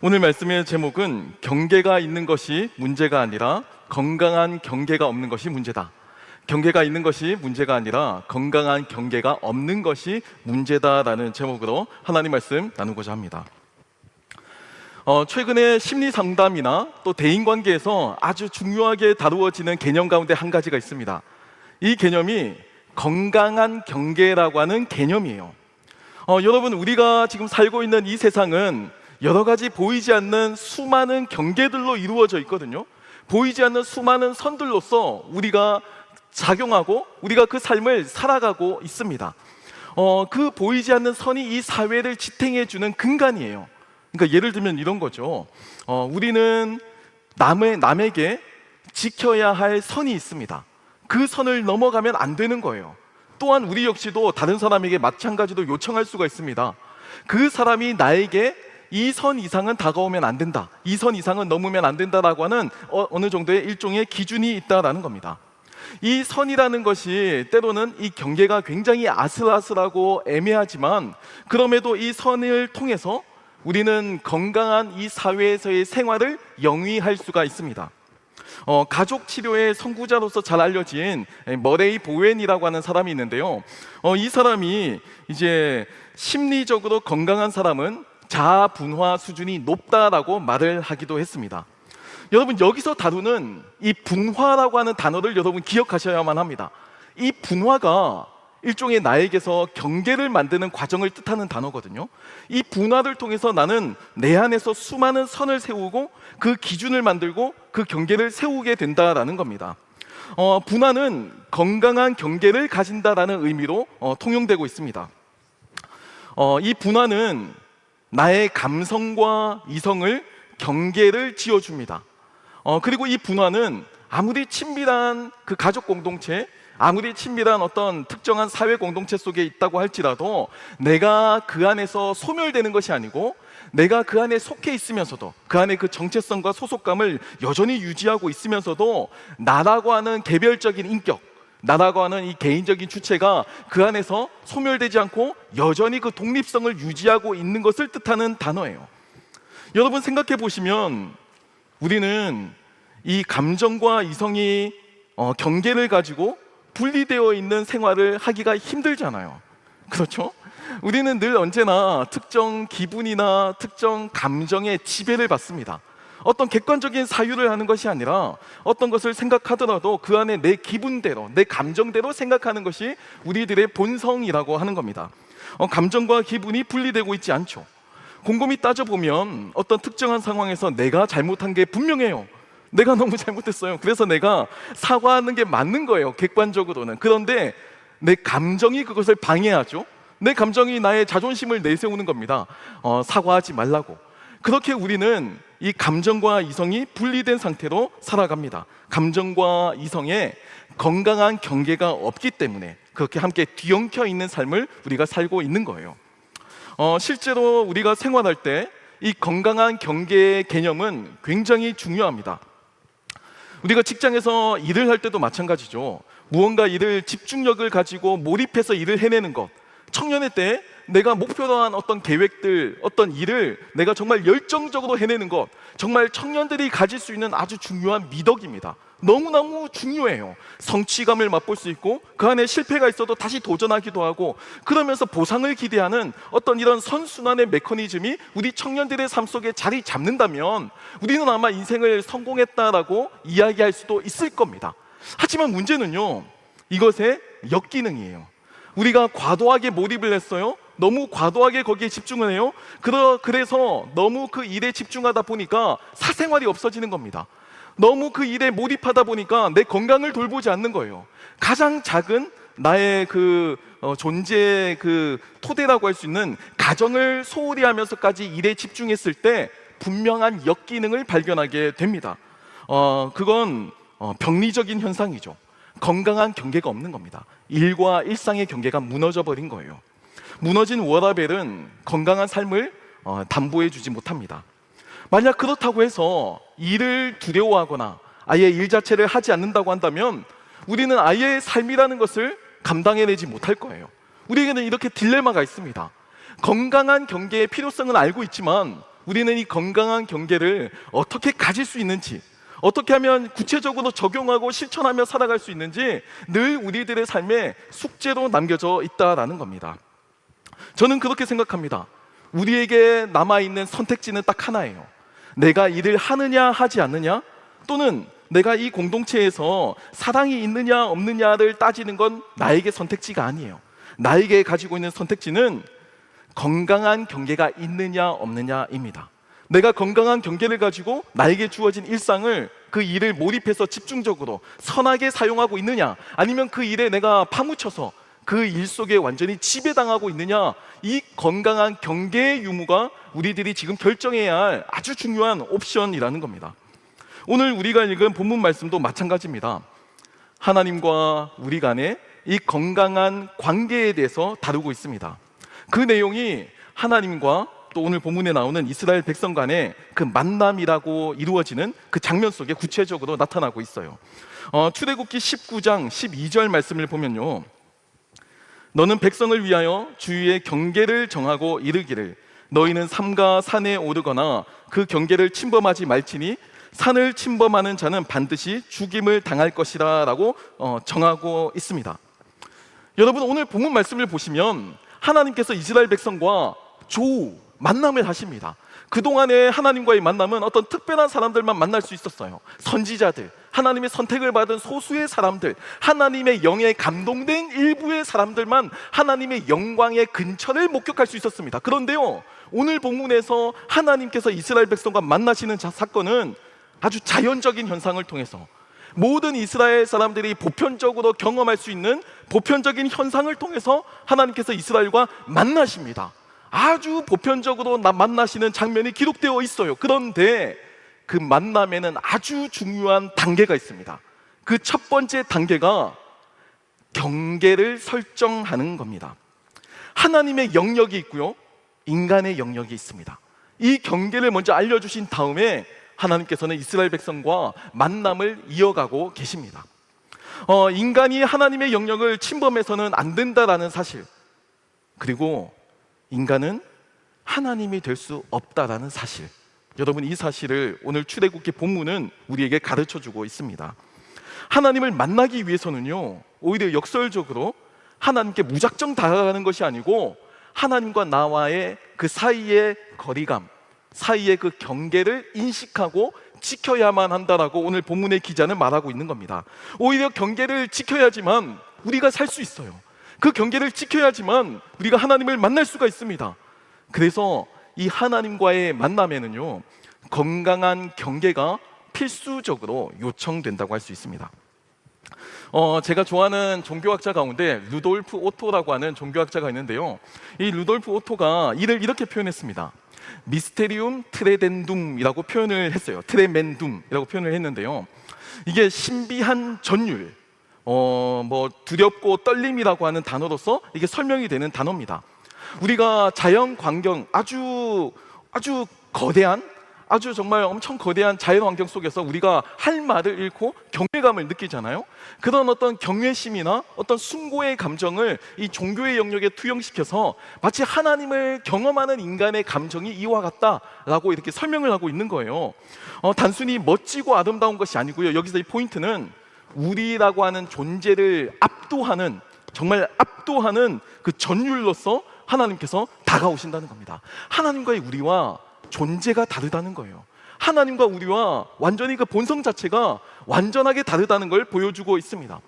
오늘 말씀의 제목은 경계가 있는 것이 문제가 아니라 건강한 경계가 없는 것이 문제다. 경계가 있는 것이 문제가 아니라 건강한 경계가 없는 것이 문제다라는 제목으로 하나님 말씀 나누고자 합니다. 최근에 심리 상담이나 또 대인 관계에서 아주 중요하게 다루어지는 개념 가운데 한 가지가 있습니다. 이 개념이 건강한 경계라고 하는 개념이에요. 여러분, 우리가 지금 살고 있는 이 세상은 여러 가지 보이지 않는 수많은 경계들로 이루어져 있거든요. 보이지 않는 수많은 선들로서 우리가 작용하고 우리가 그 삶을 살아가고 있습니다. 그 보이지 않는 선이 이 사회를 지탱해주는 근간이에요. 그러니까 예를 들면 이런 거죠. 우리는 남에게 지켜야 할 선이 있습니다. 그 선을 넘어가면 안 되는 거예요. 또한 우리 역시도 다른 사람에게 마찬가지로 요청할 수가 있습니다. 그 사람이 나에게 이 선 이상은 다가오면 안 된다, 이 선 이상은 넘으면 안 된다라고 하는 어느 정도의 일종의 기준이 있다라는 겁니다. 이 선이라는 것이 때로는 이 경계가 굉장히 아슬아슬하고 애매하지만 그럼에도 이 선을 통해서 우리는 건강한 이 사회에서의 생활을 영위할 수가 있습니다. 가족 치료의 선구자로서 잘 알려진 머레이 보웬이라고 하는 사람이 있는데요. 이 사람이 이제 심리적으로 건강한 사람은 자아 분화 수준이 높다라고 말을 하기도 했습니다. 여러분, 여기서 다루는 이 분화라고 하는 단어를 여러분 기억하셔야만 합니다. 이 분화가 일종의 나에게서 경계를 만드는 과정을 뜻하는 단어거든요. 이 분화를 통해서 나는 내 안에서 수많은 선을 세우고 그 기준을 만들고 그 경계를 세우게 된다라는 겁니다. 분화는 건강한 경계를 가진다라는 의미로 통용되고 있습니다. 이 분화는 나의 감성과 이성을 경계를 지어줍니다. 그리고 이 분화는 아무리 친밀한 그 가족 공동체, 아무리 친밀한 어떤 특정한 사회 공동체 속에 있다고 할지라도 내가 그 안에서 소멸되는 것이 아니고 내가 그 안에 속해 있으면서도 그 안에 그 정체성과 소속감을 여전히 유지하고 있으면서도 나라고 하는 개별적인 인격, 나라고 하는 이 개인적인 주체가 그 안에서 소멸되지 않고 여전히 그 독립성을 유지하고 있는 것을 뜻하는 단어예요. 여러분, 생각해 보시면 우리는 이 감정과 이성이 경계를 가지고 분리되어 있는 생활을 하기가 힘들잖아요. 그렇죠? 우리는 늘 언제나 특정 기분이나 특정 감정의 지배를 받습니다. 어떤 객관적인 사유를 하는 것이 아니라 어떤 것을 생각하더라도 그 안에 내 기분대로, 내 감정대로 생각하는 것이 우리들의 본성이라고 하는 겁니다. 감정과 기분이 분리되고 있지 않죠. 곰곰이 따져보면 어떤 특정한 상황에서 내가 잘못한 게 분명해요. 내가 너무 잘못했어요. 그래서 내가 사과하는 게 맞는 거예요, 객관적으로는. 그런데 내 감정이 그것을 방해하죠. 내 감정이 나의 자존심을 내세우는 겁니다. 사과하지 말라고. 그렇게 우리는 이 감정과 이성이 분리된 상태로 살아갑니다. 감정과 이성에 건강한 경계가 없기 때문에 그렇게 함께 뒤엉켜 있는 삶을 우리가 살고 있는 거예요. 실제로 우리가 생활할 때 이 건강한 경계의 개념은 굉장히 중요합니다. 우리가 직장에서 일을 할 때도 마찬가지죠. 무언가 일을 집중력을 가지고 몰입해서 일을 해내는 것, 청년의 때 내가 목표로 한 어떤 계획들, 어떤 일을 내가 정말 열정적으로 해내는 것, 정말 청년들이 가질 수 있는 아주 중요한 미덕입니다. 너무너무 중요해요. 성취감을 맛볼 수 있고 그 안에 실패가 있어도 다시 도전하기도 하고 그러면서 보상을 기대하는 어떤 이런 선순환의 메커니즘이 우리 청년들의 삶 속에 자리 잡는다면 우리는 아마 인생을 성공했다라고 이야기할 수도 있을 겁니다. 하지만 문제는요, 이것의 역기능이에요. 우리가 과도하게 몰입을 했어요. 너무 과도하게 거기에 집중을 해요. 그래서 너무 그 일에 집중하다 보니까 사생활이 없어지는 겁니다. 너무 그 일에 몰입하다 보니까 내 건강을 돌보지 않는 거예요. 가장 작은 나의 그 존재의 그 토대라고 할 수 있는 가정을 소홀히 하면서까지 일에 집중했을 때 분명한 역기능을 발견하게 됩니다. 그건 병리적인 현상이죠. 건강한 경계가 없는 겁니다. 일과 일상의 경계가 무너져 버린 거예요. 무너진 워라밸은 건강한 삶을 담보해 주지 못합니다. 만약 그렇다고 해서 일을 두려워하거나 아예 일 자체를 하지 않는다고 한다면 우리는 아예 삶이라는 것을 감당해내지 못할 거예요. 우리에게는 이렇게 딜레마가 있습니다. 건강한 경계의 필요성은 알고 있지만 우리는 이 건강한 경계를 어떻게 가질 수 있는지, 어떻게 하면 구체적으로 적용하고 실천하며 살아갈 수 있는지 늘 우리들의 삶에 숙제로 남겨져 있다라는 겁니다. 저는 그렇게 생각합니다. 우리에게 남아있는 선택지는 딱 하나예요. 내가 일을 하느냐 하지 않느냐, 또는 내가 이 공동체에서 사랑이 있느냐 없느냐를 따지는 건 나에게 선택지가 아니에요. 나에게 가지고 있는 선택지는 건강한 경계가 있느냐 없느냐입니다. 내가 건강한 경계를 가지고 나에게 주어진 일상을, 그 일을 몰입해서 집중적으로 선하게 사용하고 있느냐, 아니면 그 일에 내가 파묻혀서 그 일 속에 완전히 지배당하고 있느냐, 이 건강한 경계의 유무가 우리들이 지금 결정해야 할 아주 중요한 옵션이라는 겁니다. 오늘 우리가 읽은 본문 말씀도 마찬가지입니다. 하나님과 우리 간의 이 건강한 관계에 대해서 다루고 있습니다. 그 내용이 하나님과 또 오늘 본문에 나오는 이스라엘 백성 간의 그 만남이라고 이루어지는 그 장면 속에 구체적으로 나타나고 있어요. 출애굽기 19장 12절 말씀을 보면요, 너는 백성을 위하여 주위의 경계를 정하고 이르기를 너희는 삼가 산에 오르거나 그 경계를 침범하지 말지니 산을 침범하는 자는 반드시 죽임을 당할 것이라 라고 정하고 있습니다. 여러분, 오늘 본문 말씀을 보시면 하나님께서 이스라엘 백성과 조우 만남을 하십니다. 그동안에 하나님과의 만남은 어떤 특별한 사람들만 만날 수 있었어요. 선지자들, 하나님의 선택을 받은 소수의 사람들, 하나님의 영에 감동된 일부의 사람들만 하나님의 영광의 근처를 목격할 수 있었습니다. 그런데요, 오늘 본문에서 하나님께서 이스라엘 백성과 만나시는 사건은 아주 자연적인 현상을 통해서, 모든 이스라엘 사람들이 보편적으로 경험할 수 있는 보편적인 현상을 통해서 하나님께서 이스라엘과 만나십니다. 아주 보편적으로 만나시는 장면이 기록되어 있어요. 그런데 그 만남에는 아주 중요한 단계가 있습니다. 그 첫 번째 단계가 경계를 설정하는 겁니다. 하나님의 영역이 있고요, 인간의 영역이 있습니다. 이 경계를 먼저 알려주신 다음에 하나님께서는 이스라엘 백성과 만남을 이어가고 계십니다. 인간이 하나님의 영역을 침범해서는 안 된다라는 사실, 그리고 인간은 하나님이 될 수 없다라는 사실, 여러분, 이 사실을 오늘 출애굽기 본문은 우리에게 가르쳐주고 있습니다. 하나님을 만나기 위해서는요, 오히려 역설적으로 하나님께 무작정 다가가는 것이 아니고 하나님과 나와의 그 사이의 거리감, 사이의 그 경계를 인식하고 지켜야만 한다라고 오늘 본문의 기자는 말하고 있는 겁니다. 오히려 경계를 지켜야지만 우리가 살 수 있어요. 그 경계를 지켜야지만 우리가 하나님을 만날 수가 있습니다. 그래서 이 하나님과의 만남에는요, 건강한 경계가 필수적으로 요청된다고 할 수 있습니다. 제가 좋아하는 종교학자 가운데 루돌프 오토라고 하는 종교학자가 있는데요, 이 루돌프 오토가 이를 이렇게 표현했습니다. 미스테리움 트레덴둠이라고 표현을 했어요. 트레멘둠이라고 표현을 했는데요, 이게 신비한 전율, 두렵고 떨림이라고 하는 단어로서 이게 설명이 되는 단어입니다. 우리가 자연 광경, 아주 거대한, 아주 정말 엄청 거대한 자연 환경 속에서 우리가 할 말을 잃고 경외감을 느끼잖아요. 그런 어떤 경외심이나 어떤 숭고의 감정을 이 종교의 영역에 투영시켜서 마치 하나님을 경험하는 인간의 감정이 이와 같다라고 이렇게 설명을 하고 있는 거예요. 단순히 멋지고 아름다운 것이 아니고요, 여기서 이 포인트는 우리라고 하는 존재를 압도하는, 정말 압도하는 그 전율로서 하나님께서 다가오신다는 겁니다. 하나님과의 우리와 존재가 다르다는 거예요. 하나님과 우리와 완전히 그 본성 자체가 완전하게 다르다는 걸 보여주고 있습니다.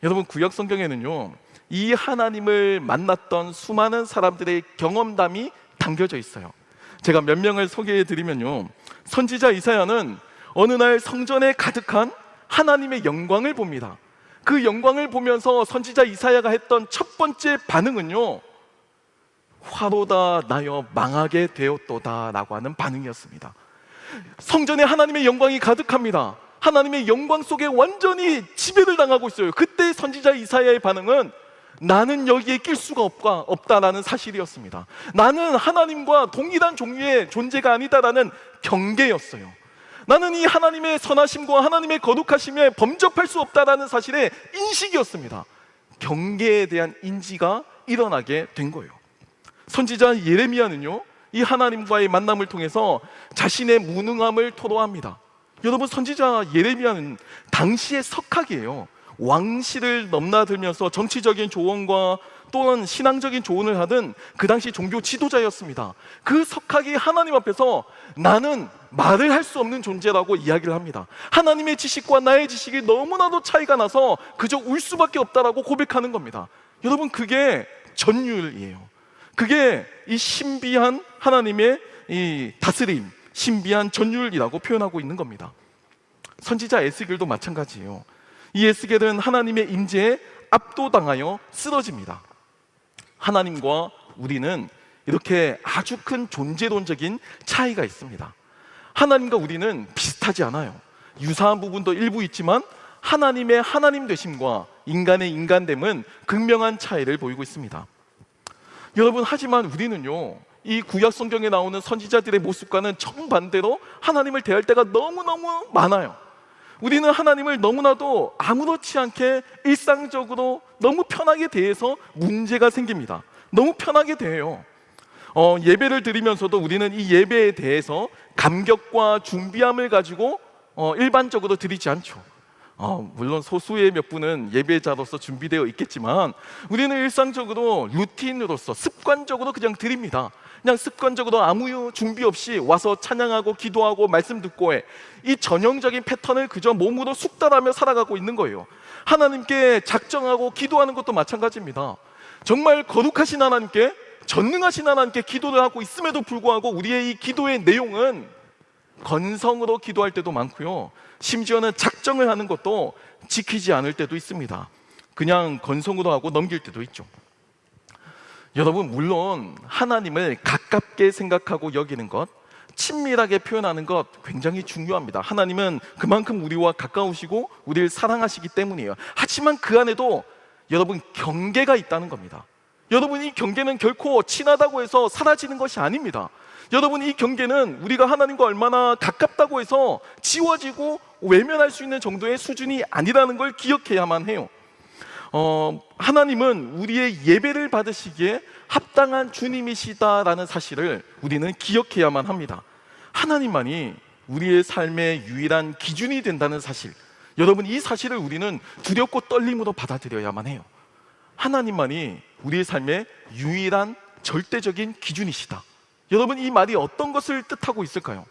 여러분, 구약 성경에는요, 이 하나님을 만났던 수많은 사람들의 경험담이 담겨져 있어요. 제가 몇 명을 소개해 드리면요, 선지자 이사야는 어느 날 성전에 가득한 하나님의 영광을 봅니다. 그 영광을 보면서 선지자 이사야가 했던 첫 번째 반응은요, 화로다 나여 망하게 되었도다 라고 하는 반응이었습니다. 성전에 하나님의 영광이 가득합니다. 하나님의 영광 속에 완전히 지배를 당하고 있어요. 그때 선지자 이사야의 반응은 나는 여기에 낄 수가 없다라는 사실이었습니다. 나는 하나님과 동일한 종류의 존재가 아니다라는 경계였어요. 나는 이 하나님의 선하심과 하나님의 거룩하심에 범접할 수 없다라는 사실의 인식이었습니다. 경계에 대한 인지가 일어나게 된 거예요. 선지자 예레미야는요, 이 하나님과의 만남을 통해서 자신의 무능함을 토로합니다. 여러분, 선지자 예레미야는 당시의 석학이에요. 왕실을 넘나들면서 정치적인 조언과 또는 신앙적인 조언을 하던 그 당시 종교 지도자였습니다. 그 석학이 하나님 앞에서 나는 말을 할 수 없는 존재라고 이야기를 합니다. 하나님의 지식과 나의 지식이 너무나도 차이가 나서 그저 울 수밖에 없다라고 고백하는 겁니다. 여러분, 그게 전율이에요. 그게 이 신비한 하나님의 이 다스림, 신비한 전율이라고 표현하고 있는 겁니다. 선지자 에스겔도 마찬가지예요. 이 에스겔은 하나님의 임재에 압도당하여 쓰러집니다. 하나님과 우리는 이렇게 아주 큰 존재론적인 차이가 있습니다. 하나님과 우리는 비슷하지 않아요. 유사한 부분도 일부 있지만 하나님의 하나님 되심과 인간의 인간됨은 극명한 차이를 보이고 있습니다. 여러분, 하지만 우리는요, 이 구약 성경에 나오는 선지자들의 모습과는 정반대로 하나님을 대할 때가 너무너무 많아요. 우리는 하나님을 너무나도 아무렇지 않게 일상적으로 너무 편하게 대해서 문제가 생깁니다. 너무 편하게 대해요. 예배를 드리면서도 우리는 이 예배에 대해서 감격과 준비함을 가지고 일반적으로 드리지 않죠. 물론 소수의 몇 분은 예배자로서 준비되어 있겠지만 우리는 일상적으로 루틴으로서 습관적으로 그냥 드립니다. 그냥 습관적으로 아무 준비 없이 와서 찬양하고 기도하고 말씀 듣고 해. 이 전형적인 패턴을 그저 몸으로 숙달하며 살아가고 있는 거예요. 하나님께 작정하고 기도하는 것도 마찬가지입니다. 정말 거룩하신 하나님께, 전능하신 하나님께 기도를 하고 있음에도 불구하고 우리의 이 기도의 내용은 건성으로 기도할 때도 많고요, 심지어는 작정을 하는 것도 지키지 않을 때도 있습니다. 그냥 건성으로 하고 넘길 때도 있죠. 여러분, 물론 하나님을 가깝게 생각하고 여기는 것, 친밀하게 표현하는 것 굉장히 중요합니다. 하나님은 그만큼 우리와 가까우시고 우리를 사랑하시기 때문이에요. 하지만 그 안에도 여러분, 경계가 있다는 겁니다. 여러분, 이 경계는 결코 친하다고 해서 사라지는 것이 아닙니다. 여러분, 이 경계는 우리가 하나님과 얼마나 가깝다고 해서 지워지고 외면할 수 있는 정도의 수준이 아니라는 걸 기억해야만 해요. 하나님은 우리의 예배를 받으시기에 합당한 주님이시다라는 사실을 우리는 기억해야만 합니다. 하나님만이 우리의 삶의 유일한 기준이 된다는 사실, 여러분, 이 사실을 우리는 두렵고 떨림으로 받아들여야만 해요. 하나님만이 우리의 삶의 유일한 절대적인 기준이시다. 여러분, 이 말이 어떤 것을 뜻하고 있을까요?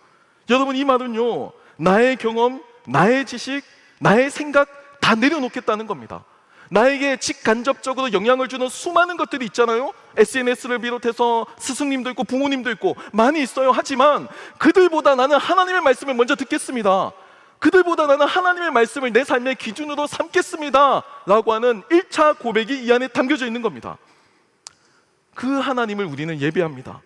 여러분, 이 말은요, 나의 경험, 나의 지식, 나의 생각 다 내려놓겠다는 겁니다. 나에게 직간접적으로 영향을 주는 수많은 것들이 있잖아요. SNS를 비롯해서 스승님도 있고 부모님도 있고 많이 있어요. 하지만 그들보다 나는 하나님의 말씀을 먼저 듣겠습니다. 그들보다 나는 하나님의 말씀을 내 삶의 기준으로 삼겠습니다 라고 하는 1차 고백이 이 안에 담겨져 있는 겁니다. 그 하나님을 우리는 예배합니다.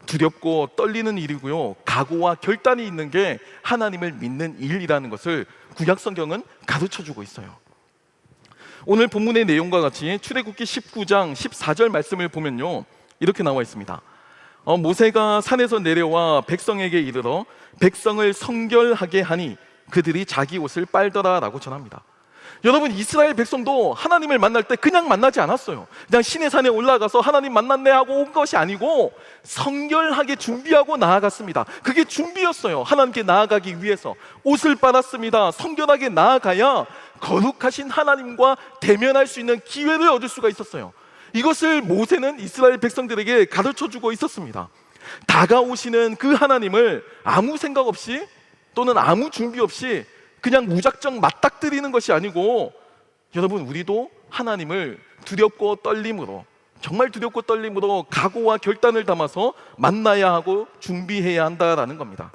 두렵고 떨리는 일이고요, 각오와 결단이 있는 게 하나님을 믿는 일이라는 것을 구약 성경은 가르쳐주고 있어요. 오늘 본문의 내용과 같이 출애굽기 19장 14절 말씀을 보면요, 이렇게 나와 있습니다. 모세가 산에서 내려와 백성에게 이르러 백성을 성결하게 하니 그들이 자기 옷을 빨더라 라고 전합니다. 여러분, 이스라엘 백성도 하나님을 만날 때 그냥 만나지 않았어요. 그냥 시내산에 올라가서 하나님 만났네 하고 온 것이 아니고 성결하게 준비하고 나아갔습니다. 그게 준비였어요. 하나님께 나아가기 위해서 옷을 빨았습니다. 성결하게 나아가야 거룩하신 하나님과 대면할 수 있는 기회를 얻을 수가 있었어요. 이것을 모세는 이스라엘 백성들에게 가르쳐주고 있었습니다. 다가오시는 그 하나님을 아무 생각 없이 또는 아무 준비 없이 그냥 무작정 맞닥뜨리는 것이 아니고, 여러분, 우리도 하나님을 두렵고 떨림으로, 정말 두렵고 떨림으로 각오와 결단을 담아서 만나야 하고 준비해야 한다라는 겁니다.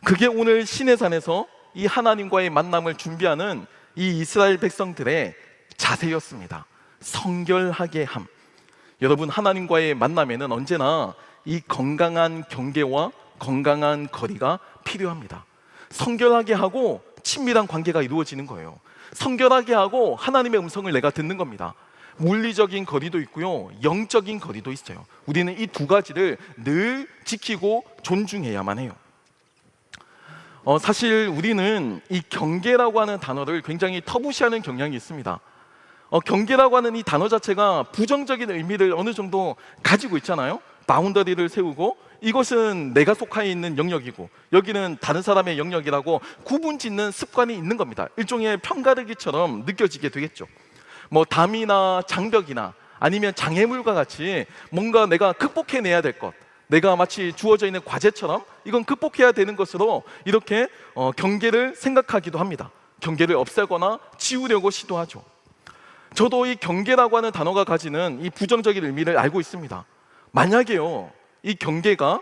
그게 오늘 시내산에서 이 하나님과의 만남을 준비하는 이 이스라엘 백성들의 자세였습니다. 성결하게 함. 여러분, 하나님과의 만남에는 언제나 이 건강한 경계와 건강한 거리가 필요합니다. 성결하게 하고 친밀한 관계가 이루어지는 거예요. 성결하게 하고 하나님의 음성을 내가 듣는 겁니다. 물리적인 거리도 있고요, 영적인 거리도 있어요. 우리는 이 두 가지를 늘 지키고 존중해야만 해요. 사실 우리는 이 경계라고 하는 단어를 굉장히 터부시하는 경향이 있습니다. 경계라고 하는 이 단어 자체가 부정적인 의미를 어느 정도 가지고 있잖아요. 바운더리를 세우고 이것은 내가 속해 있는 영역이고 여기는 다른 사람의 영역이라고 구분짓는 습관이 있는 겁니다. 일종의 편가르기처럼 느껴지게 되겠죠. 뭐 담이나 장벽이나 아니면 장애물과 같이 뭔가 내가 극복해내야 될 것, 내가 마치 주어져 있는 과제처럼 이건 극복해야 되는 것으로 이렇게 경계를 생각하기도 합니다. 경계를 없애거나 지우려고 시도하죠. 저도 이 경계라고 하는 단어가 가지는 이 부정적인 의미를 알고 있습니다. 만약에요, 이 경계가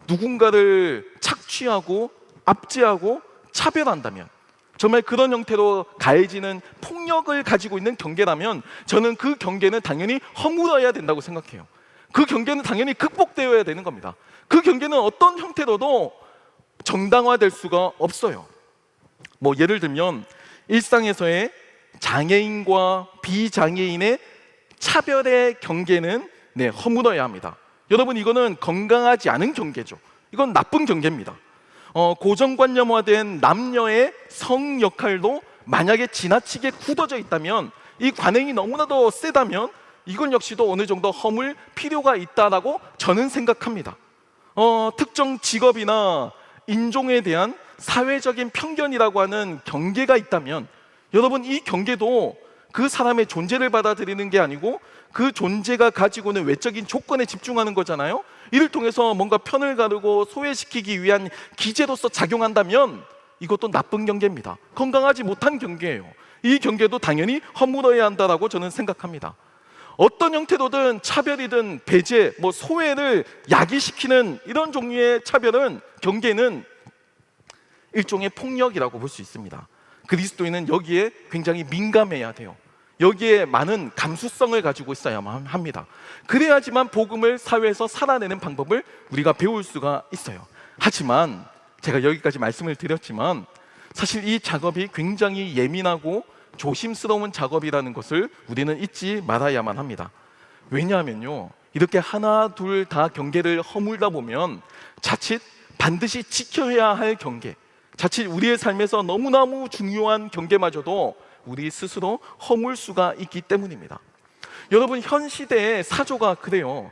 누군가를 착취하고 압제하고 차별한다면, 정말 그런 형태로 가해지는 폭력을 가지고 있는 경계라면 저는 그 경계는 당연히 허물어야 된다고 생각해요. 그 경계는 당연히 극복되어야 되는 겁니다. 그 경계는 어떤 형태로도 정당화될 수가 없어요. 뭐 예를 들면 일상에서의 장애인과 비장애인의 차별의 경계는 허물어야 합니다. 여러분, 이거는 건강하지 않은 경계죠. 이건 나쁜 경계입니다. 고정관념화된 남녀의 성 역할도 만약에 지나치게 굳어져 있다면, 이 관행이 너무나도 세다면 이건 역시도 어느 정도 허물 필요가 있다라고 저는 생각합니다. 특정 직업이나 인종에 대한 사회적인 편견이라고 하는 경계가 있다면 여러분, 이 경계도 그 사람의 존재를 받아들이는 게 아니고 그 존재가 가지고 있는 외적인 조건에 집중하는 거잖아요. 이를 통해서 뭔가 편을 가르고 소외시키기 위한 기제로서 작용한다면 이것도 나쁜 경계입니다. 건강하지 못한 경계예요. 이 경계도 당연히 허물어야 한다라고 저는 생각합니다. 어떤 형태로든 차별이든 배제, 소외를 야기시키는 이런 종류의 차별은, 경계는 일종의 폭력이라고 볼 수 있습니다. 그리스도인은 여기에 굉장히 민감해야 돼요. 여기에 많은 감수성을 가지고 있어야만 합니다. 그래야지만 복음을 사회에서 살아내는 방법을 우리가 배울 수가 있어요. 하지만 제가 여기까지 말씀을 드렸지만 사실 이 작업이 굉장히 예민하고 조심스러운 작업이라는 것을 우리는 잊지 말아야만 합니다. 왜냐하면요, 이렇게 하나 둘 다 경계를 허물다 보면 자칫 반드시 지켜야 할 경계, 자칫 우리의 삶에서 너무너무 중요한 경계마저도 우리 스스로 허물 수가 있기 때문입니다. 여러분, 현 시대의 사조가 그래요.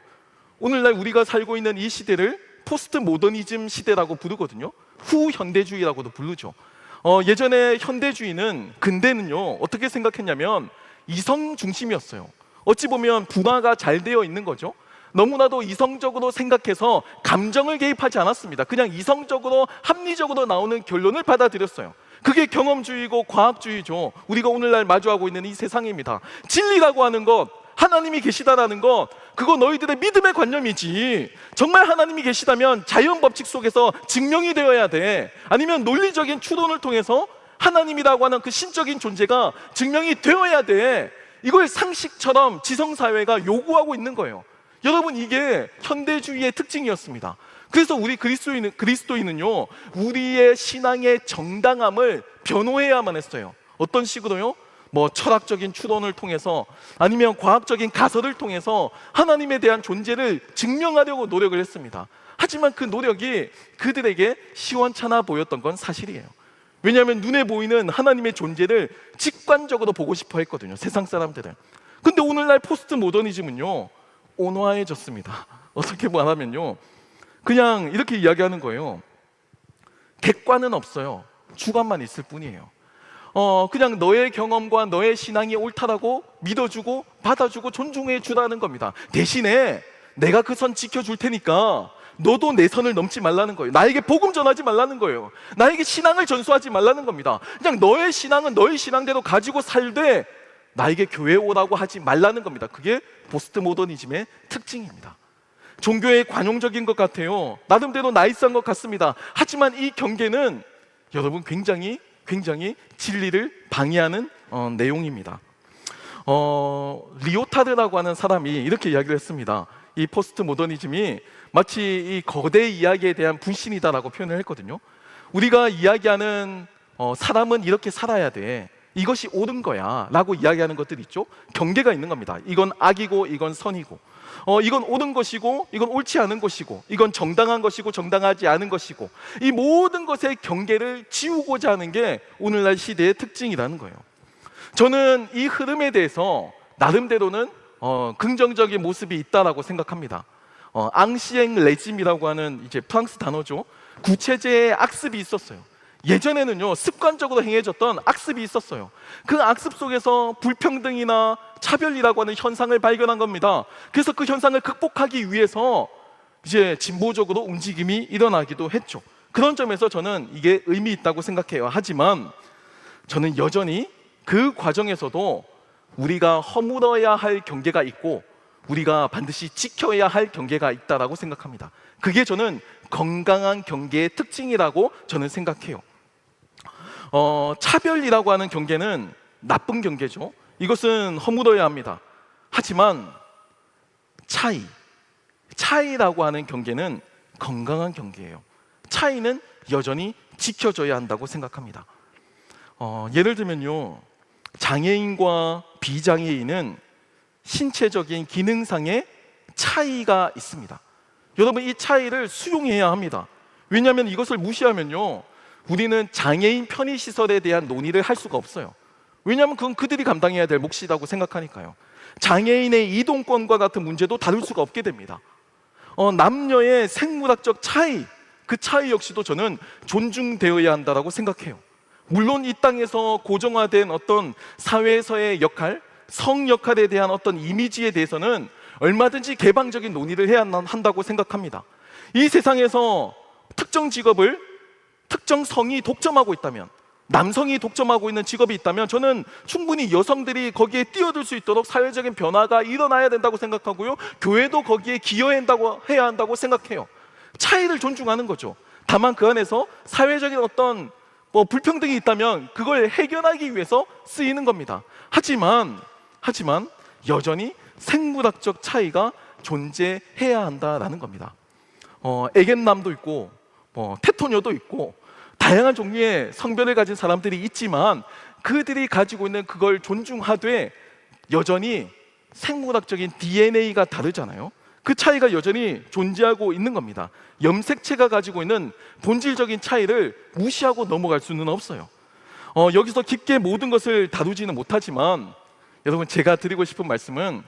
오늘날 우리가 살고 있는 이 시대를 포스트 모더니즘 시대라고 부르거든요. 후현대주의라고도 부르죠. 예전에 현대주의는, 근대는요, 어떻게 생각했냐면 이성 중심이었어요. 어찌 보면 분화가 잘 되어 있는 거죠. 너무나도 이성적으로 생각해서 감정을 개입하지 않았습니다. 그냥 이성적으로 합리적으로 나오는 결론을 받아들였어요. 그게 경험주의고 과학주의죠. 우리가 오늘날 마주하고 있는 이 세상입니다. 진리라고 하는 것, 하나님이 계시다라는 것, 그거 너희들의 믿음의 관념이지. 정말 하나님이 계시다면 자연 법칙 속에서 증명이 되어야 돼. 아니면 논리적인 추론을 통해서 하나님이라고 하는 그 신적인 존재가 증명이 되어야 돼. 이걸 상식처럼 지성사회가 요구하고 있는 거예요. 여러분, 이게 현대주의의 특징이었습니다. 그래서 우리 그리스도인은요, 우리의 신앙의 정당함을 변호해야만 했어요. 어떤 식으로요? 철학적인 추론을 통해서, 아니면 과학적인 가설을 통해서 하나님에 대한 존재를 증명하려고 노력을 했습니다. 하지만 그 노력이 그들에게 시원찮아 보였던 건 사실이에요. 왜냐하면 눈에 보이는 하나님의 존재를 직관적으로 보고 싶어 했거든요, 세상 사람들은. 근데 오늘날 포스트 모더니즘은요, 온화해졌습니다. 어떻게 말하면요, 그냥 이렇게 이야기하는 거예요. 객관은 없어요. 주관만 있을 뿐이에요. 그냥 너의 경험과 너의 신앙이 옳다라고 믿어주고 받아주고 존중해 주라는 겁니다. 대신에 내가 그 선 지켜줄 테니까 너도 내 선을 넘지 말라는 거예요. 나에게 복음 전하지 말라는 거예요. 나에게 신앙을 전수하지 말라는 겁니다. 그냥 너의 신앙은 너의 신앙대로 가지고 살되 나에게 교회 오라고 하지 말라는 겁니다. 그게 포스트 모더니즘의 특징입니다. 종교의 관용적인 것 같아요. 나름대로 나이스한 것 같습니다. 하지만 이 경계는 여러분 굉장히 진리를 방해하는 내용입니다. 리오타르라고 하는 사람이 이렇게 이야기를 했습니다. 이 포스트 모더니즘이 마치 이 거대 이야기에 대한 불신이다라고 표현을 했거든요. 우리가 이야기하는 사람은 이렇게 살아야 돼, 이것이 옳은 거야 라고 이야기하는 것들 있죠. 경계가 있는 겁니다. 이건 악이고 이건 선이고, 이건 옳은 것이고 이건 옳지 않은 것이고, 이건 정당한 것이고 정당하지 않은 것이고, 이 모든 것의 경계를 지우고자 하는 게 오늘날 시대의 특징이라는 거예요. 저는 이 흐름에 대해서 나름대로는 긍정적인 모습이 있다라고 생각합니다. 앙시엥 레짐이라고 하는 이제 프랑스 단어죠. 구체제의 악습이 있었어요. 예전에는요, 습관적으로 행해졌던 악습이 있었어요. 그 악습 속에서 불평등이나 차별이라고 하는 현상을 발견한 겁니다. 그래서 그 현상을 극복하기 위해서 이제 진보적으로 움직임이 일어나기도 했죠. 그런 점에서 저는 이게 의미 있다고 생각해요. 하지만 저는 여전히 그 과정에서도 우리가 허물어야 할 경계가 있고 우리가 반드시 지켜야 할 경계가 있다라고 생각합니다. 그게 저는 건강한 경계의 특징이라고 저는 생각해요. 차별이라고 하는 경계는 나쁜 경계죠. 이것은 허물어야 합니다. 하지만 차이라고 하는 경계는 건강한 경계예요. 차이는 여전히 지켜져야 한다고 생각합니다. 예를 들면요, 장애인과 비장애인은 신체적인 기능상의 차이가 있습니다. 여러분, 이 차이를 수용해야 합니다. 왜냐하면 이것을 무시하면요, 우리는 장애인 편의시설에 대한 논의를 할 수가 없어요. 왜냐하면 그건 그들이 감당해야 될 몫이라고 생각하니까요. 장애인의 이동권과 같은 문제도 다룰 수가 없게 됩니다. 남녀의 생물학적 차이, 그 차이 역시도 저는 존중되어야 한다고 생각해요. 물론 이 땅에서 고정화된 어떤 사회에서의 역할, 성 역할에 대한 어떤 이미지에 대해서는 얼마든지 개방적인 논의를 해야 한다고 생각합니다. 이 세상에서 특정 직업을 특정 성이 독점하고 있다면, 남성이 독점하고 있는 직업이 있다면 저는 충분히 여성들이 거기에 뛰어들 수 있도록 사회적인 변화가 일어나야 된다고 생각하고요, 교회도 거기에 기여해야 한다고 생각해요. 차이를 존중하는 거죠. 다만 그 안에서 사회적인 어떤 불평등이 있다면 그걸 해결하기 위해서 쓰이는 겁니다. 하지만 여전히 생물학적 차이가 존재해야 한다라는 겁니다. 애견남도 있고 테토녀도 있고 다양한 종류의 성별을 가진 사람들이 있지만 그들이 가지고 있는 그걸 존중하되 여전히 생물학적인 DNA가 다르잖아요. 그 차이가 여전히 존재하고 있는 겁니다. 염색체가 가지고 있는 본질적인 차이를 무시하고 넘어갈 수는 없어요. 여기서 깊게 모든 것을 다루지는 못하지만 여러분, 제가 드리고 싶은 말씀은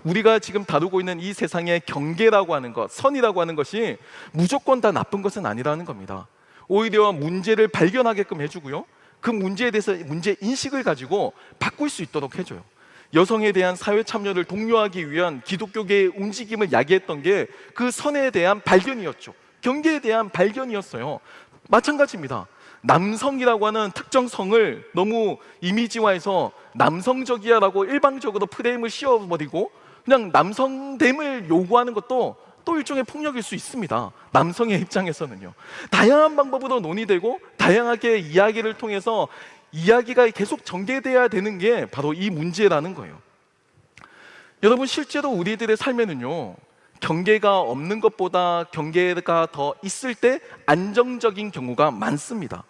우리가 지금 다루고 있는 이 세상의 경계라고 하는 것, 선이라고 하는 것이 무조건 다 나쁜 것은 아니라는 겁니다. 오히려 문제를 발견하게끔 해주고요, 그 문제에 대해서 문제 인식을 가지고 바꿀 수 있도록 해줘요. 여성에 대한 사회 참여를 독려하기 위한 기독교계의 움직임을 야기했던 게 그 선에 대한 발견이었죠. 경계에 대한 발견이었어요. 마찬가지입니다. 남성이라고 하는 특정 성을 너무 이미지화해서 남성적이야라고 일방적으로 프레임을 씌워버리고 그냥 남성됨을 요구하는 것도 또 일종의 폭력일 수 있습니다. 남성의 입장에서는요. 다양한 방법으로 논의되고 다양하게 이야기를 통해서 이야기가 계속 전개돼야 되는 게 바로 이 문제라는 거예요. 여러분, 실제로 우리들의 삶에는요, 경계가 없는 것보다 경계가 더 있을 때 안정적인 경우가 많습니다.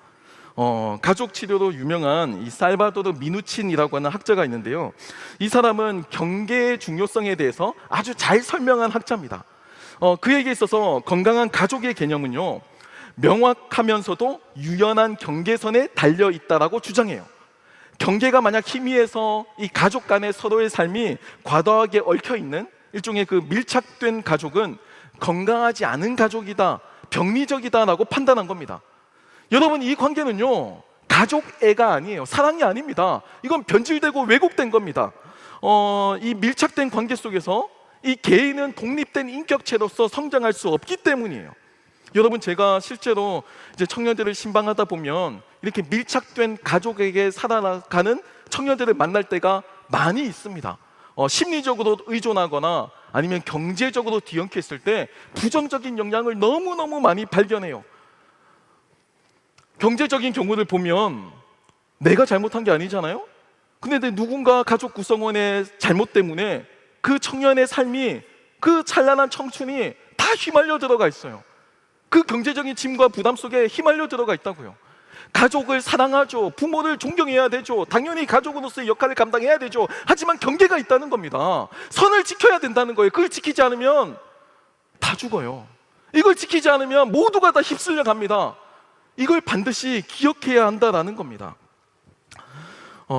가족 치료로 유명한 이 살바도르 미누친이라고 하는 학자가 있는데요, 이 사람은 경계의 중요성에 대해서 아주 잘 설명한 학자입니다. 그에게 있어서 건강한 가족의 개념은요, 명확하면서도 유연한 경계선에 달려 있다라고 주장해요. 경계가 만약 희미해서 이 가족 간의 서로의 삶이 과도하게 얽혀 있는 일종의 그 밀착된 가족은 건강하지 않은 가족이다, 병리적이다라고 판단한 겁니다. 여러분, 이 관계는요, 가족애가 아니에요. 사랑이 아닙니다. 이건 변질되고 왜곡된 겁니다. 이 밀착된 관계 속에서 이 개인은 독립된 인격체로서 성장할 수 없기 때문이에요. 여러분, 제가 실제로 이제 청년들을 신방하다 보면 이렇게 밀착된 가족에게 살아가는 청년들을 만날 때가 많이 있습니다. 심리적으로 의존하거나 아니면 경제적으로 뒤엉켜 있을 때 부정적인 영향을 너무너무 많이 발견해요. 경제적인 경우를 보면 내가 잘못한 게 아니잖아요. 근데 누군가 가족 구성원의 잘못 때문에 그 청년의 삶이, 그 찬란한 청춘이 다 휘말려 들어가 있어요. 그 경제적인 짐과 부담 속에 휘말려 들어가 있다고요. 가족을 사랑하죠. 부모를 존경해야 되죠. 당연히 가족으로서의 역할을 감당해야 되죠. 하지만 경계가 있다는 겁니다. 선을 지켜야 된다는 거예요. 그걸 지키지 않으면 다 죽어요. 이걸 지키지 않으면 모두가 다 휩쓸려 갑니다. 이걸 반드시 기억해야 한다라는 겁니다.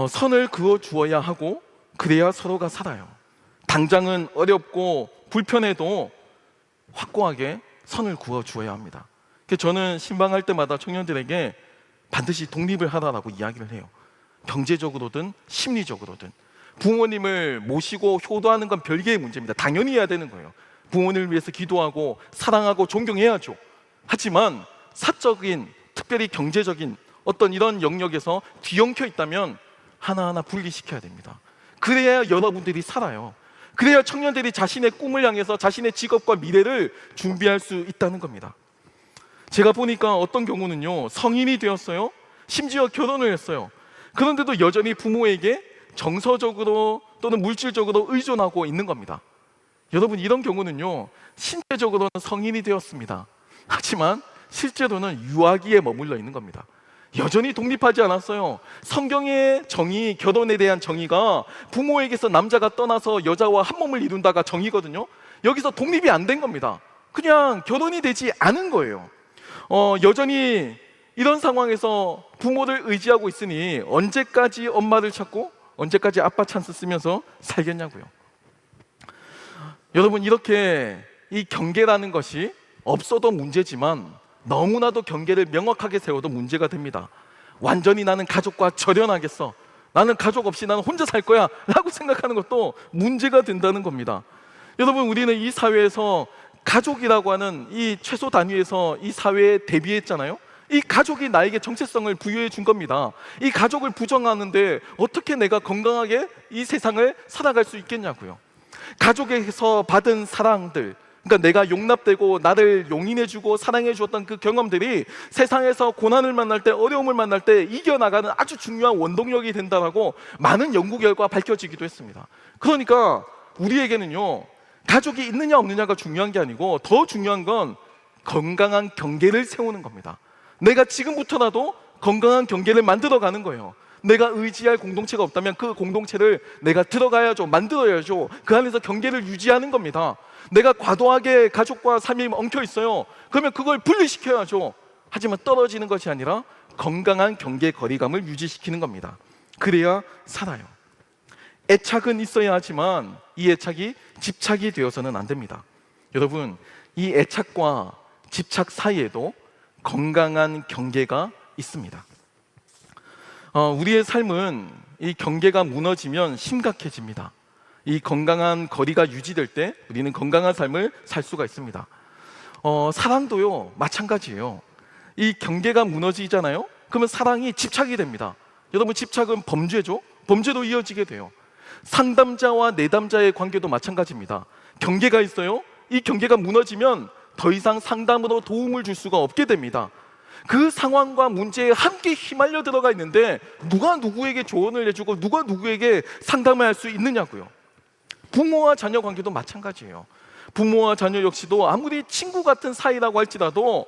선을 그어 주어야 하고 그래야 서로가 살아요. 당장은 어렵고 불편해도 확고하게 선을 그어 주어야 합니다. 그래서 저는 신방할 때마다 청년들에게 반드시 독립을 하라라고 이야기를 해요. 경제적으로든 심리적으로든. 부모님을 모시고 효도하는 건 별개의 문제입니다. 당연히 해야 되는 거예요. 부모님을 위해서 기도하고 사랑하고 존경해야죠. 하지만 사적인, 특별히 경제적인 어떤 이런 영역에서 뒤엉켜 있다면 하나하나 분리시켜야 됩니다. 그래야 여러분들이 살아요. 그래야 청년들이 자신의 꿈을 향해서 자신의 직업과 미래를 준비할 수 있다는 겁니다. 제가 보니까 어떤 경우는요, 성인이 되었어요. 심지어 결혼을 했어요. 그런데도 여전히 부모에게 정서적으로 또는 물질적으로 의존하고 있는 겁니다. 여러분, 이런 경우는요, 신체적으로는 성인이 되었습니다. 하지만 실제로는 유아기에 머물러 있는 겁니다. 여전히 독립하지 않았어요. 성경의 정의, 결혼에 대한 정의가 부모에게서 남자가 떠나서 여자와 한 몸을 이룬다가 정의거든요. 여기서 독립이 안 된 겁니다. 그냥 결혼이 되지 않은 거예요. 여전히 이런 상황에서 부모를 의지하고 있으니 언제까지 엄마를 찾고 언제까지 아빠 찬스 쓰면서 살겠냐고요. 여러분, 이렇게 이 경계라는 것이 없어도 문제지만 너무나도 경계를 명확하게 세워도 문제가 됩니다. 완전히 나는 가족과 절연하겠어, 나는 가족 없이 나는 혼자 살 거야 라고 생각하는 것도 문제가 된다는 겁니다. 여러분, 우리는 이 사회에서 가족이라고 하는 이 최소 단위에서 이 사회에 대비했잖아요. 이 가족이 나에게 정체성을 부여해 준 겁니다. 이 가족을 부정하는데 어떻게 내가 건강하게 이 세상을 살아갈 수 있겠냐고요. 가족에서 받은 사랑들, 그러니까 내가 용납되고 나를 용인해주고 사랑해주었던 그 경험들이 세상에서 고난을 만날 때, 어려움을 만날 때 이겨나가는 아주 중요한 원동력이 된다고 많은 연구 결과가 밝혀지기도 했습니다. 그러니까 우리에게는요, 가족이 있느냐 없느냐가 중요한 게 아니고 더 중요한 건 건강한 경계를 세우는 겁니다. 내가 지금부터라도 건강한 경계를 만들어가는 거예요. 내가 의지할 공동체가 없다면 그 공동체를 내가 들어가야죠. 만들어야죠. 그 안에서 경계를 유지하는 겁니다. 내가 과도하게 가족과 삶이 엉켜 있어요. 그러면 그걸 분리시켜야죠. 하지만 떨어지는 것이 아니라 건강한 경계 거리감을 유지시키는 겁니다. 그래야 살아요. 애착은 있어야 하지만 이 애착이 집착이 되어서는 안 됩니다. 여러분, 이 애착과 집착 사이에도 건강한 경계가 있습니다. 우리의 삶은 이 경계가 무너지면 심각해집니다. 이 건강한 거리가 유지될 때 우리는 건강한 삶을 살 수가 있습니다. 사랑도요, 마찬가지예요. 이 경계가 무너지잖아요. 그러면 사랑이 집착이 됩니다. 여러분, 집착은 범죄죠. 범죄로 이어지게 돼요. 상담자와 내담자의 관계도 마찬가지입니다. 경계가 있어요. 이 경계가 무너지면 더 이상 상담으로 도움을 줄 수가 없게 됩니다. 그 상황과 문제에 함께 휘말려 들어가 있는데 누가 누구에게 조언을 해주고 누가 누구에게 상담을 할 수 있느냐고요. 부모와 자녀 관계도 마찬가지예요. 부모와 자녀 역시도 아무리 친구 같은 사이라고 할지라도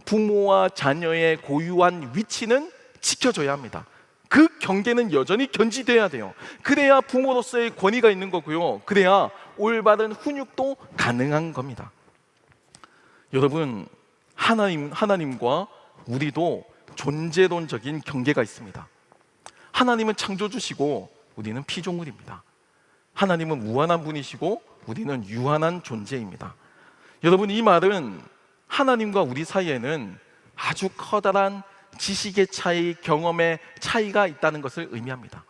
부모와 자녀의 고유한 위치는 지켜줘야 합니다. 그 경계는 여전히 견지돼야 돼요. 그래야 부모로서의 권위가 있는 거고요. 그래야 올바른 훈육도 가능한 겁니다. 여러분, 하나님과 우리도 존재론적인 경계가 있습니다. 하나님은 창조주시고 우리는 피조물입니다. 하나님은 무한한 분이시고 우리는 유한한 존재입니다. 여러분, 이 말은 하나님과 우리 사이에는 아주 커다란 지식의 차이, 경험의 차이가 있다는 것을 의미합니다.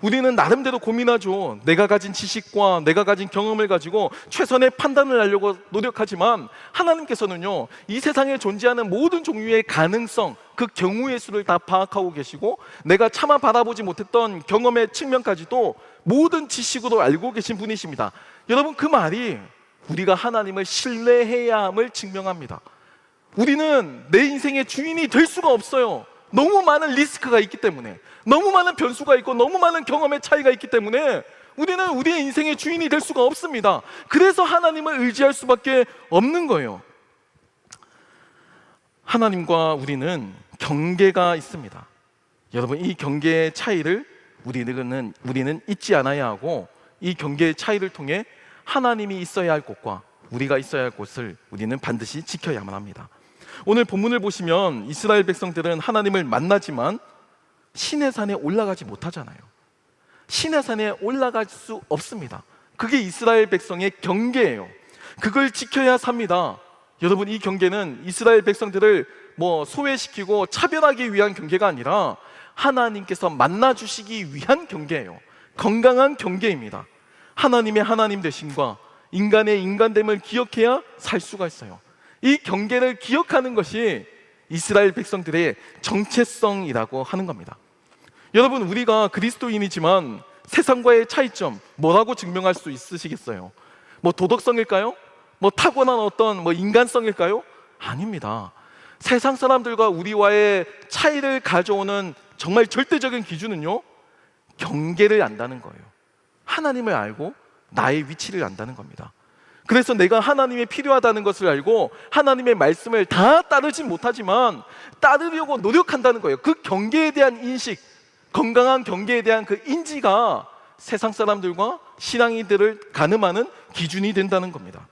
우리는 나름대로 고민하죠. 내가 가진 지식과 내가 가진 경험을 가지고 최선의 판단을 하려고 노력하지만 하나님께서는요, 이 세상에 존재하는 모든 종류의 가능성, 그 경우의 수를 다 파악하고 계시고 내가 차마 바라보지 못했던 경험의 측면까지도 모든 지식으로 알고 계신 분이십니다. 여러분, 그 말이 우리가 하나님을 신뢰해야 함을 증명합니다. 우리는 내 인생의 주인이 될 수가 없어요. 너무 많은 리스크가 있기 때문에, 너무 많은 변수가 있고 너무 많은 경험의 차이가 있기 때문에 우리는 우리의 인생의 주인이 될 수가 없습니다. 그래서 하나님을 의지할 수밖에 없는 거예요. 하나님과 우리는 경계가 있습니다. 여러분, 이 경계의 차이를 우리는 잊지 않아야 하고, 이 경계의 차이를 통해 하나님이 있어야 할 곳과 우리가 있어야 할 곳을 우리는 반드시 지켜야만 합니다. 오늘 본문을 보시면 이스라엘 백성들은 하나님을 만나지만 시내산에 올라가지 못하잖아요. 시내산에 올라갈 수 없습니다. 그게 이스라엘 백성의 경계예요. 그걸 지켜야 삽니다. 여러분, 이 경계는 이스라엘 백성들을 소외시키고 차별하기 위한 경계가 아니라 하나님께서 만나주시기 위한 경계예요. 건강한 경계입니다. 하나님의 하나님 되심과 인간의 인간됨을 기억해야 살 수가 있어요. 이 경계를 기억하는 것이 이스라엘 백성들의 정체성이라고 하는 겁니다. 여러분, 우리가 그리스도인이지만 세상과의 차이점 뭐라고 증명할 수 있으시겠어요? 도덕성일까요? 타고난 어떤 인간성일까요? 아닙니다. 세상 사람들과 우리와의 차이를 가져오는 정말 절대적인 기준은요, 경계를 안다는 거예요. 하나님을 알고 나의 위치를 안다는 겁니다. 그래서 내가 하나님이 필요하다는 것을 알고 하나님의 말씀을 다 따르진 못하지만 따르려고 노력한다는 거예요. 그 경계에 대한 인식, 건강한 경계에 대한 그 인지가 세상 사람들과 신앙인들을 가늠하는 기준이 된다는 겁니다.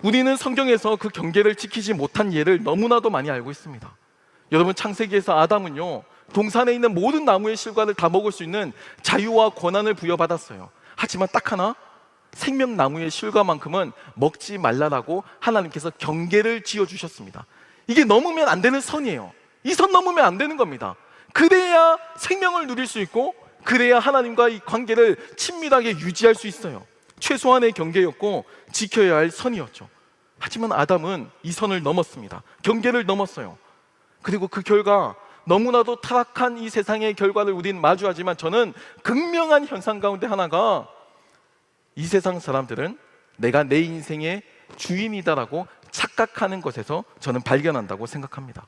우리는 성경에서 그 경계를 지키지 못한 예를 너무나도 많이 알고 있습니다. 여러분, 창세기에서 아담은요, 동산에 있는 모든 나무의 실과를 다 먹을 수 있는 자유와 권한을 부여받았어요. 하지만 딱 하나, 생명나무의 실과만큼은 먹지 말라라고 하나님께서 경계를 지어주셨습니다. 이게 넘으면 안 되는 선이에요. 이 선 넘으면 안 되는 겁니다. 그래야 생명을 누릴 수 있고, 그래야 하나님과 이 관계를 친밀하게 유지할 수 있어요. 최소한의 경계였고 지켜야 할 선이었죠. 하지만 아담은 이 선을 넘었습니다. 경계를 넘었어요. 그리고 그 결과 너무나도 타락한 이 세상의 결과를 우리는 마주하지만, 저는 극명한 현상 가운데 하나가, 이 세상 사람들은 내가 내 인생의 주인이다라고 착각하는 것에서 저는 발견한다고 생각합니다.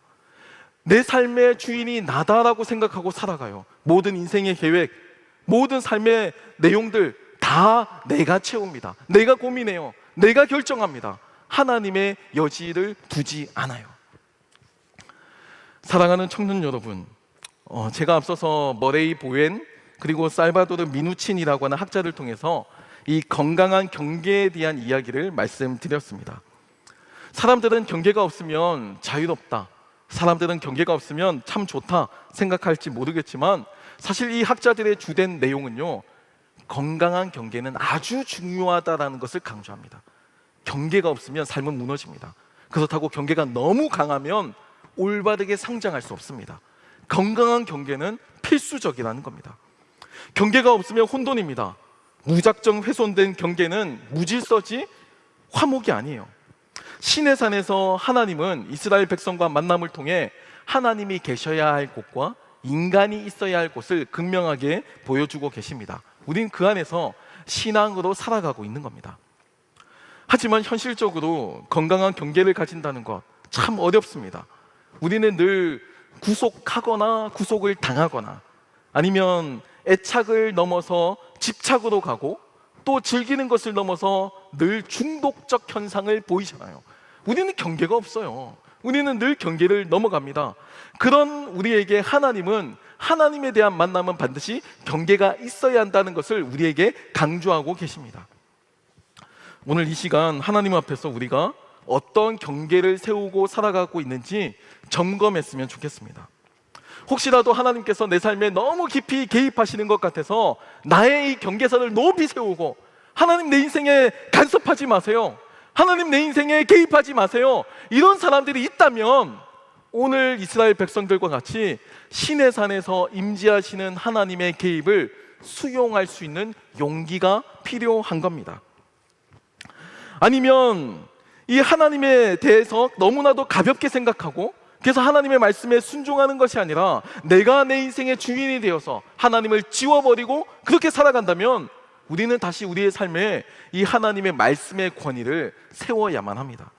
내 삶의 주인이 나다라고 생각하고 살아가요. 모든 인생의 계획, 모든 삶의 내용들 다 내가 채웁니다. 내가 고민해요. 내가 결정합니다. 하나님의 여지를 두지 않아요. 사랑하는 청년 여러분, 제가 앞서서 머레이 보웬 그리고 살바도르 미누친이라고 하는 학자를 통해서 이 건강한 경계에 대한 이야기를 말씀드렸습니다. 사람들은 경계가 없으면 자유롭다, 사람들은 경계가 없으면 참 좋다 생각할지 모르겠지만, 사실 이 학자들의 주된 내용은요, 건강한 경계는 아주 중요하다라는 것을 강조합니다. 경계가 없으면 삶은 무너집니다. 그렇다고 경계가 너무 강하면 올바르게 성장할 수 없습니다. 건강한 경계는 필수적이라는 겁니다. 경계가 없으면 혼돈입니다. 무작정 훼손된 경계는 무질서지 화목이 아니에요. 시내산에서 하나님은 이스라엘 백성과 만남을 통해 하나님이 계셔야 할 곳과 인간이 있어야 할 곳을 극명하게 보여주고 계십니다. 우린 그 안에서 신앙으로 살아가고 있는 겁니다. 하지만 현실적으로 건강한 경계를 가진다는 것 참 어렵습니다. 우리는 늘 구속하거나 구속을 당하거나, 아니면 애착을 넘어서 집착으로 가고, 또 즐기는 것을 넘어서 늘 중독적 현상을 보이잖아요. 우리는 경계가 없어요. 우리는 늘 경계를 넘어갑니다. 그런 우리에게 하나님은, 하나님에 대한 만남은 반드시 경계가 있어야 한다는 것을 우리에게 강조하고 계십니다. 오늘 이 시간 하나님 앞에서 우리가 어떤 경계를 세우고 살아가고 있는지 점검했으면 좋겠습니다. 혹시라도 하나님께서 내 삶에 너무 깊이 개입하시는 것 같아서 나의 이 경계선을 높이 세우고, 하나님 내 인생에 간섭하지 마세요, 하나님 내 인생에 개입하지 마세요, 이런 사람들이 있다면 오늘 이스라엘 백성들과 같이 시내산에서 임재하시는 하나님의 개입을 수용할 수 있는 용기가 필요한 겁니다. 아니면 이 하나님에 대해서 너무나도 가볍게 생각하고, 그래서 하나님의 말씀에 순종하는 것이 아니라 내가 내 인생의 주인이 되어서 하나님을 지워버리고 그렇게 살아간다면, 우리는 다시 우리의 삶에 이 하나님의 말씀의 권위를 세워야만 합니다.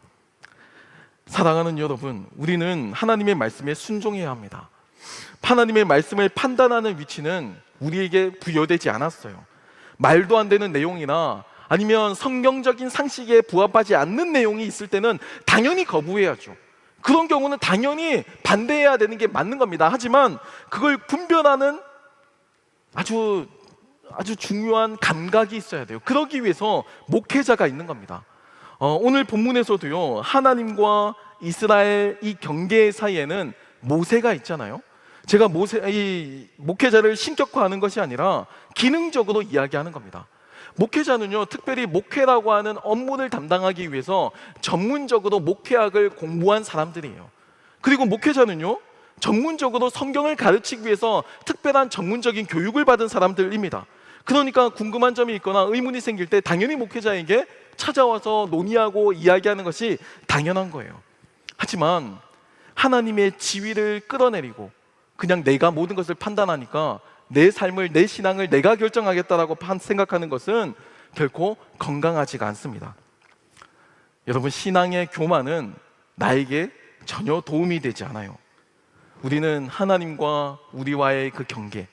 사랑하는 여러분, 우리는 하나님의 말씀에 순종해야 합니다. 하나님의 말씀을 판단하는 위치는 우리에게 부여되지 않았어요. 말도 안 되는 내용이나 아니면 성경적인 상식에 부합하지 않는 내용이 있을 때는 당연히 거부해야죠. 그런 경우는 당연히 반대해야 되는 게 맞는 겁니다. 하지만 그걸 분별하는 아주 중요한 감각이 있어야 돼요. 그러기 위해서 목회자가 있는 겁니다. 오늘 본문에서도요, 하나님과 이스라엘 이 경계 사이에는 모세가 있잖아요. 제가 이 목회자를 신격화하는 것이 아니라 기능적으로 이야기하는 겁니다. 목회자는요, 특별히 목회라고 하는 업무를 담당하기 위해서 전문적으로 목회학을 공부한 사람들이에요. 그리고 목회자는요, 전문적으로 성경을 가르치기 위해서 특별한 전문적인 교육을 받은 사람들입니다. 그러니까 궁금한 점이 있거나 의문이 생길 때 당연히 목회자에게 찾아와서 논의하고 이야기하는 것이 당연한 거예요. 하지만 하나님의 지위를 끌어내리고 그냥 내가 모든 것을 판단하니까 내 삶을, 내 신앙을 내가 결정하겠다라고 생각하는 것은 결코 건강하지가 않습니다. 여러분, 신앙의 교만은 나에게 전혀 도움이 되지 않아요. 우리는 하나님과 우리와의 그 경계,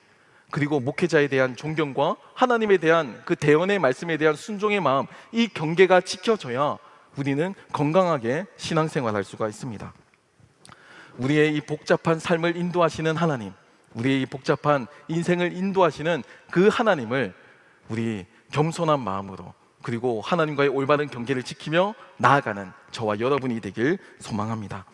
그리고 목회자에 대한 존경과 하나님에 대한 그 대언의 말씀에 대한 순종의 마음, 이 경계가 지켜져야 우리는 건강하게 신앙생활할 수가 있습니다. 우리의 이 복잡한 삶을 인도하시는 하나님, 우리의 이 복잡한 인생을 인도하시는 그 하나님을 우리 겸손한 마음으로, 그리고 하나님과의 올바른 경계를 지키며 나아가는 저와 여러분이 되길 소망합니다.